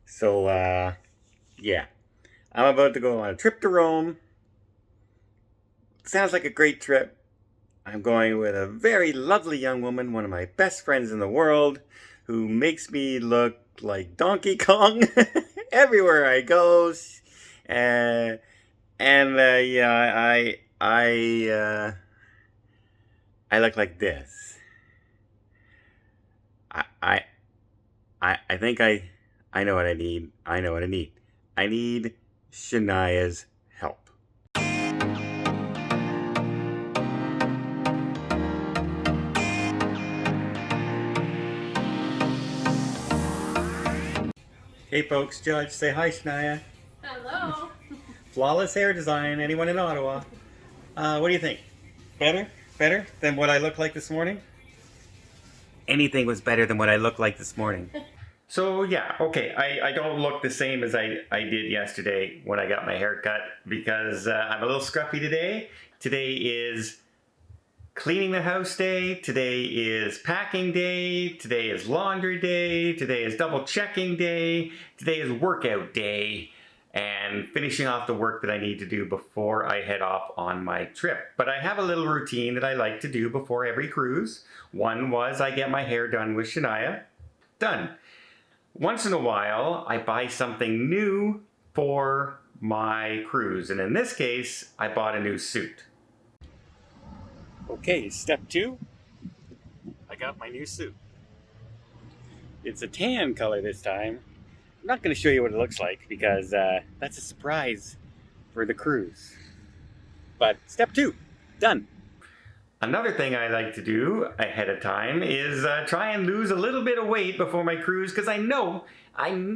So, yeah. I'm about to go on a trip to Rome. Sounds like a great trip. I'm going with a very lovely young woman, one of my best friends in the world, who makes me look like Donkey Kong everywhere I go. Uh, yeah, I look like this. I, I, I think I know what I need. I know what I need. I need Shania's help. Hey folks, Judge, say hi, Shania. Hello. Flawless hair design, anyone in Ottawa. What do you think? Better? Better than what I looked like this morning? Anything was better than what I looked like this morning. So yeah, okay, I don't look the same as I did yesterday when I got my hair cut because I'm a little scruffy today. Today is cleaning the house day, today is packing day, today is laundry day, today is double checking day, today is workout day, and finishing off the work that I need to do before I head off on my trip. But I have a little routine that I like to do before every cruise. One was I get my hair done with Shania. Done. Once in a while, I buy something new for my cruise, and in this case, I bought a new suit. Okay, step two, I got my new suit. It's a tan color this time. I'm not going to show you what it looks like because that's a surprise for the cruise. But step two, done. Another thing I like to do ahead of time is try and lose a little bit of weight before my cruise because I know I'm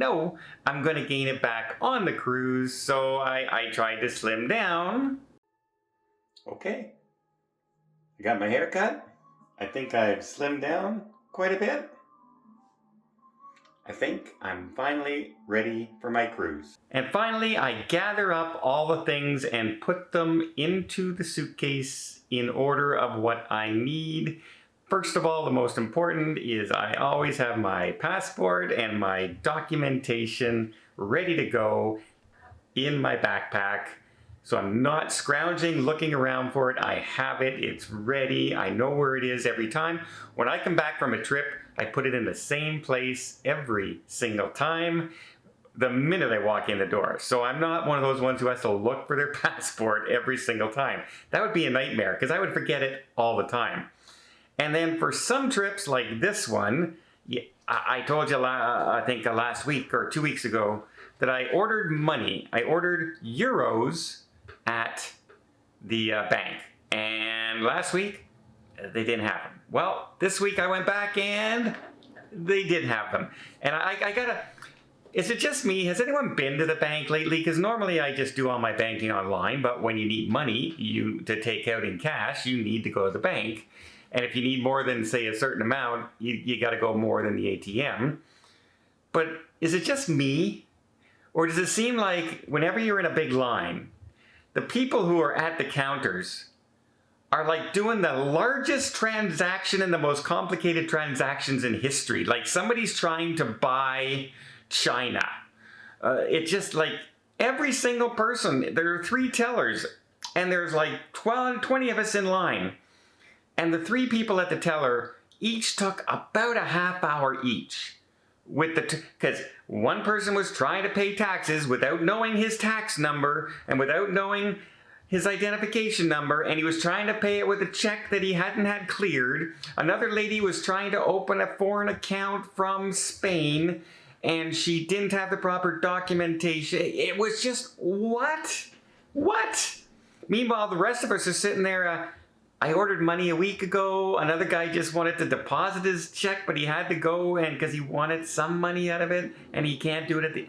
going to gain it back on the cruise. So I tried to slim down. Okay. I got my hair cut. I think I've slimmed down quite a bit. I think I'm finally ready for my cruise. And finally, I gather up all the things and put them into the suitcase in order of what I need. First of all, the most important is I always have my passport and my documentation ready to go in my backpack. So I'm not scrounging, looking around for it. I have it, it's ready. I know where it is every time. When I come back from a trip, I put it in the same place every single time the minute I walk in the door. So I'm not one of those ones who has to look for their passport every single time. That would be a nightmare because I would forget it all the time. And then for some trips like this one, I told you, I think last week or 2 weeks ago, that I ordered money. I ordered euros at the bank. And last week, they didn't have them. Well, this week I went back and they did have them. And I gotta, is it just me? Has anyone been to the bank lately? Because normally I just do all my banking online, but when you need money to take out in cash, you need to go to the bank. And if you need more than, say, a certain amount, you gotta go more than the ATM. But is it just me? Or does it seem like whenever you're in a big line, the people who are at the counters are like doing the largest transaction and the most complicated transactions in history. Like somebody's trying to buy China. It's just like every single person, there are 3 tellers and there's like 20 of us in line. And the 3 people at the teller each took about a half hour each. Because one person was trying to pay taxes without knowing his tax number and without knowing his identification number, and he was trying to pay it with a check that he hadn't had cleared. Another lady was trying to open a foreign account from Spain, and she didn't have the proper documentation. It was just, what? What? Meanwhile, the rest of us are sitting there, I ordered money a week ago. Another guy just wanted to deposit his check, but he had to go and because he wanted some money out of it, and he can't do it at the.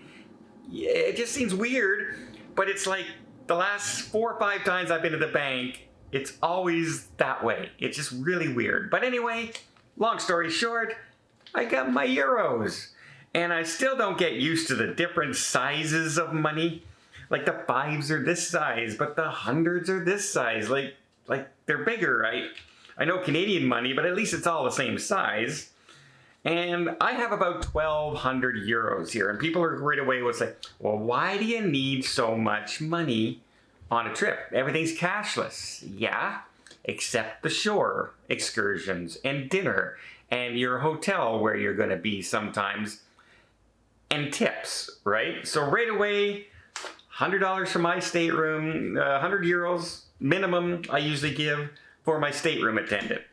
Yeah, it just seems weird, but it's like the last 4 or 5 times I've been to the bank, it's always that way. It's just really weird. But anyway, long story short, I got my euros, and I still don't get used to the different sizes of money. Like the 5s are this size, but the 100s are this size. Like they're bigger, right? I know Canadian money, but at least it's all the same size. And I have about 1,200 euros here. And people are right away will say, well, why do you need so much money on a trip? Everything's cashless. Yeah, except the shore excursions and dinner and your hotel where you're going to be sometimes and tips, right? So right away, $100 for my stateroom, 100 euros minimum I usually give for my stateroom attendant.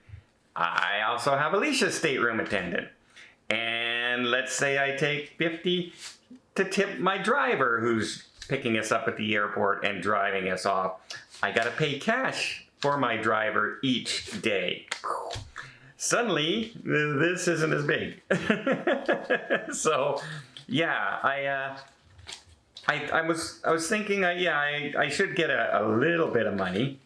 I also have Alicia's stateroom attendant. And let's say I take 50 to tip my driver who's picking us up at the airport and driving us off. I gotta pay cash for my driver each day. Suddenly, this isn't as big. So, yeah, I was thinking, I should get a little bit of money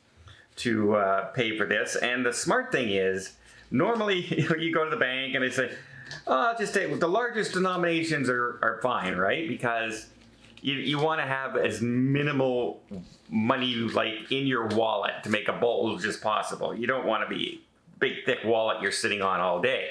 to pay for this. And the smart thing is, normally you go to the bank and they say, oh, I'll just take the largest denominations are fine, right? Because you want to have as minimal money like in your wallet to make a bulge as possible. You don't want to be big thick wallet you're sitting on all day.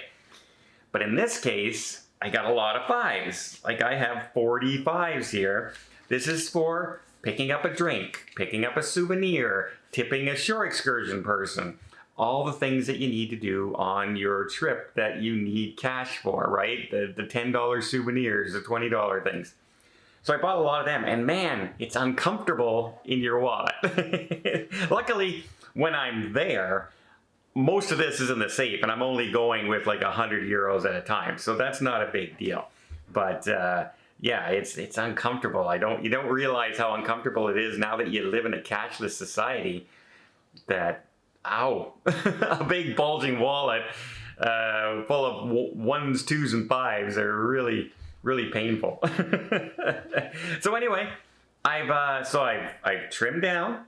But in this case, I got a lot of fives. Like I have 40 fives here. This is for picking up a drink, picking up a souvenir, tipping a shore excursion person. All the things that you need to do on your trip that you need cash for, right? The $10 souvenirs, the $20 things. So I bought a lot of them, and man, it's uncomfortable in your wallet. Luckily, when I'm there, most of this is in the safe, and I'm only going with like 100 euros at a time, so that's not a big deal. But yeah, it's uncomfortable. You don't realize how uncomfortable it is now that you live in a cashless society. That ow, a big bulging wallet full of ones, twos, and fives are really, really painful. So anyway, I've trimmed down.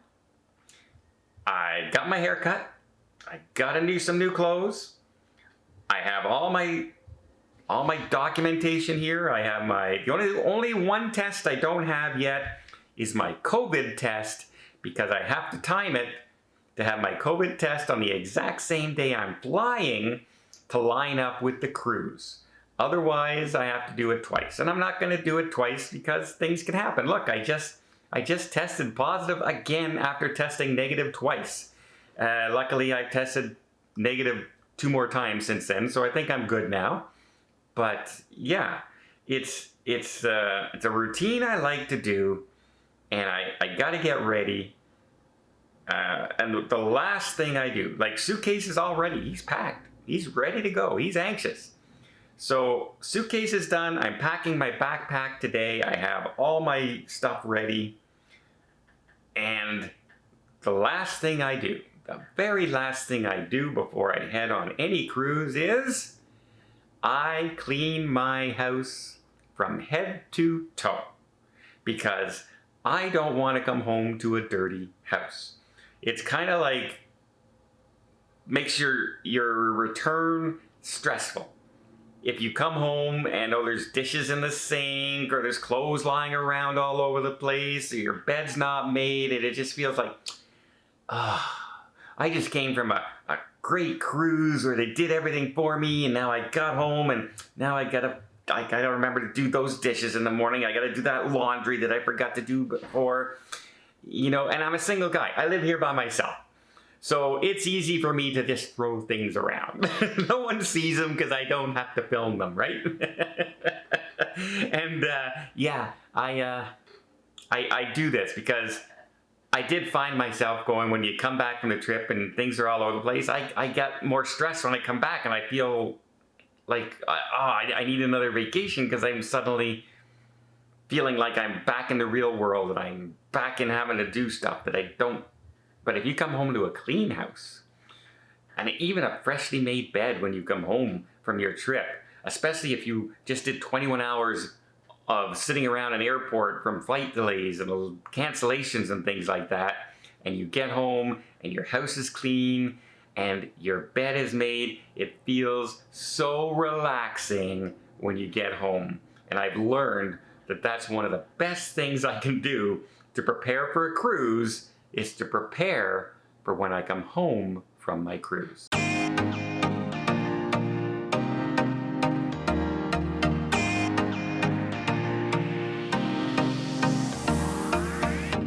I got my hair cut. I got some new clothes. I have all my documentation here. I have the only one test I don't have yet is my COVID test, because I have to time it to have my COVID test on the exact same day I'm flying to line up with the cruise. Otherwise, I have to do it twice. And I'm not going to do it twice because things can happen. Look, I just tested positive again after testing negative twice. Luckily, I've tested negative 2 more times since then, so I think I'm good now. But yeah, it's a routine I like to do, and I got to get ready. And the last thing I do, like suitcase is all ready. He's packed. He's ready to go. He's anxious. So suitcase is done. I'm packing my backpack today. I have all my stuff ready. And the last thing I do, the very last thing I do before I head on any cruise is I clean my house from head to toe, because I don't want to come home to a dirty house. It's kind of like makes your return stressful. If you come home and there's dishes in the sink, or there's clothes lying around all over the place, or your bed's not made, and it just feels like, I just came from a great cruise where they did everything for me, and now I got home and now I gotta remember to do those dishes in the morning. I gotta do that laundry that I forgot to do before. You know, and I'm a single guy. I live here by myself. So it's easy for me to just throw things around. No one sees them because I don't have to film them, right? And yeah, I do this because I did find myself going, when you come back from the trip and things are all over the place, I get more stressed when I come back, and I feel like, I need another vacation, because I'm suddenly feeling like I'm back in the real world, and I'm back in having to do stuff that I don't. But if you come home to a clean house, and even a freshly made bed when you come home from your trip, especially if you just did 21 hours of sitting around an airport from flight delays and cancellations and things like that, and you get home and your house is clean and your bed is made, it feels so relaxing when you get home. And I've learned that that's one of the best things I can do to prepare for a cruise, is to prepare for when I come home from my cruise.